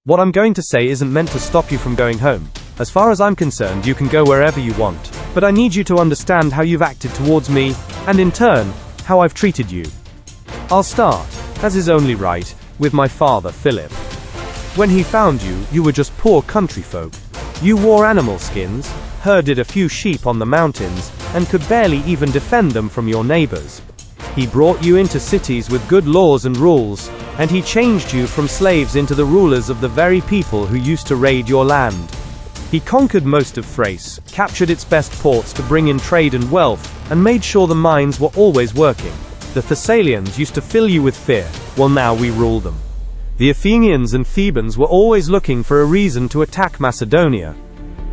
What I'm going to say isn't meant to stop you from going home. As far as I'm concerned, you can go wherever you want. But I need you to understand how you've acted towards me, and in turn, how I've treated you. I'll start, as is only right, with my father Philip. When he found you, you were just poor country folk. You wore animal skins, herded a few sheep on the mountains, and could barely even defend them from your neighbors. He brought you into cities with good laws and rules, and he changed you from slaves into the rulers of the very people who used to raid your land. He conquered most of Thrace, captured its best ports to bring in trade and wealth, and made sure the mines were always working. The Thessalians used to fill you with fear, well now we rule them. The Athenians and Thebans were always looking for a reason to attack Macedonia.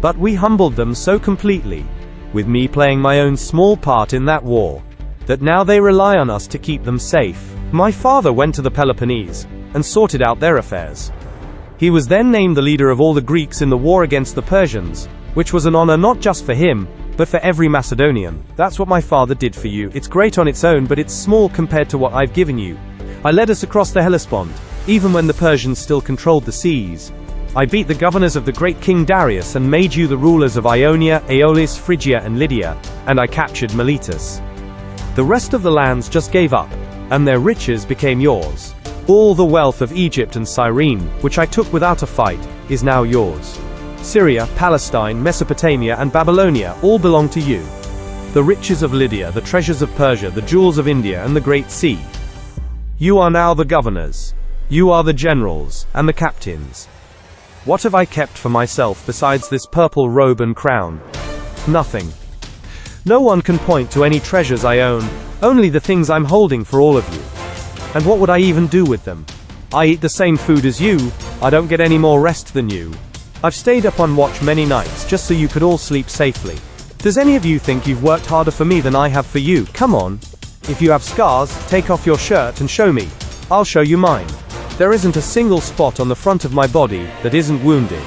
But we humbled them so completely, with me playing my own small part in that war, that now they rely on us to keep them safe. My father went to the Peloponnese, and sorted out their affairs. He was then named the leader of all the Greeks in the war against the Persians, which was an honor not just for him, but for every Macedonian. That's what my father did for you. It's great on its own, but it's small compared to what I've given you. I led us across the Hellespont, even when the Persians still controlled the seas. I beat the governors of the great King Darius and made you the rulers of Ionia, Aeolis, Phrygia and Lydia, and I captured Miletus. The rest of the lands just gave up, and their riches became yours. All the wealth of Egypt and Cyrene, which I took without a fight, is now yours. Syria, Palestine, Mesopotamia and Babylonia all belong to you. The riches of Lydia, the treasures of Persia, the jewels of India and the Great Sea. You are now the governors. You are the generals, and the captains. What have I kept for myself besides this purple robe and crown? Nothing. No one can point to any treasures I own, only the things I'm holding for all of you. And what would I even do with them? I eat the same food as you, I don't get any more rest than you. I've stayed up on watch many nights just so you could all sleep safely. Does any of you think you've worked harder for me than I have for you? Come on. If you have scars, take off your shirt and show me. I'll show you mine. There isn't a single spot on the front of my body that isn't wounded.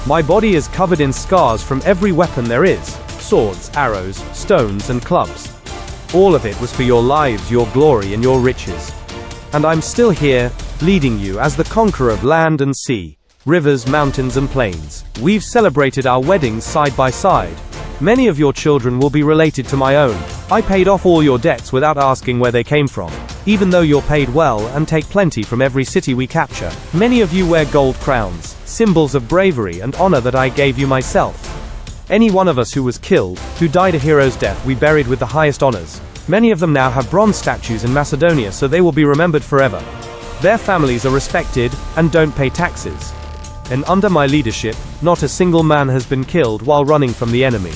My body is covered in scars from every weapon there is, swords, arrows, stones and clubs. All of it was for your lives, your glory and your riches. And I'm still here, leading you as the conqueror of land and sea, rivers, mountains and plains. We've celebrated our weddings side by side. Many of your children will be related to my own. I paid off all your debts without asking where they came from. Even though you're paid well and take plenty from every city we capture. Many of you wear gold crowns, symbols of bravery and honor that I gave you myself. Any one of us who was killed, who died a hero's death, we buried with the highest honors. Many of them now have bronze statues in Macedonia, so they will be remembered forever. Their families are respected, and don't pay taxes. And under my leadership, not a single man has been killed while running from the enemy.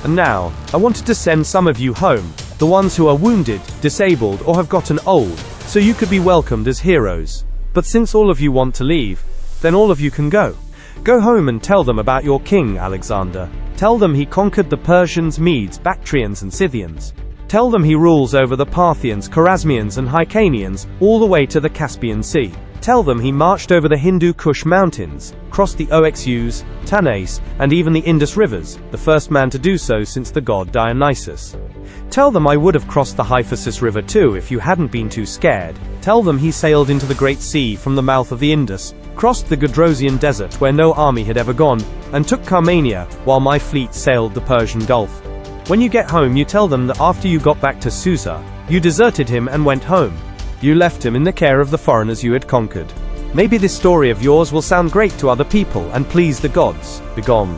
And now, I wanted to send some of you home, the ones who are wounded, disabled, or have gotten old, so you could be welcomed as heroes. But since all of you want to leave, then all of you can go. Go home and tell them about your king, Alexander. Tell them he conquered the Persians, Medes, Bactrians and Scythians. Tell them he rules over the Parthians, Chorasmians and Hyrcanians, all the way to the Caspian Sea. Tell them he marched over the Hindu Kush mountains, crossed the Oxus, Tanais, and even the Indus rivers, the first man to do so since the god Dionysus. Tell them I would have crossed the Hyphasis River too if you hadn't been too scared. Tell them he sailed into the Great Sea from the mouth of the Indus, crossed the Gedrosian desert where no army had ever gone, and took Carmania, while my fleet sailed the Persian Gulf. When you get home, you tell them that after you got back to Susa, you deserted him and went home. You left him in the care of the foreigners you had conquered. Maybe this story of yours will sound great to other people and please the gods. Begone.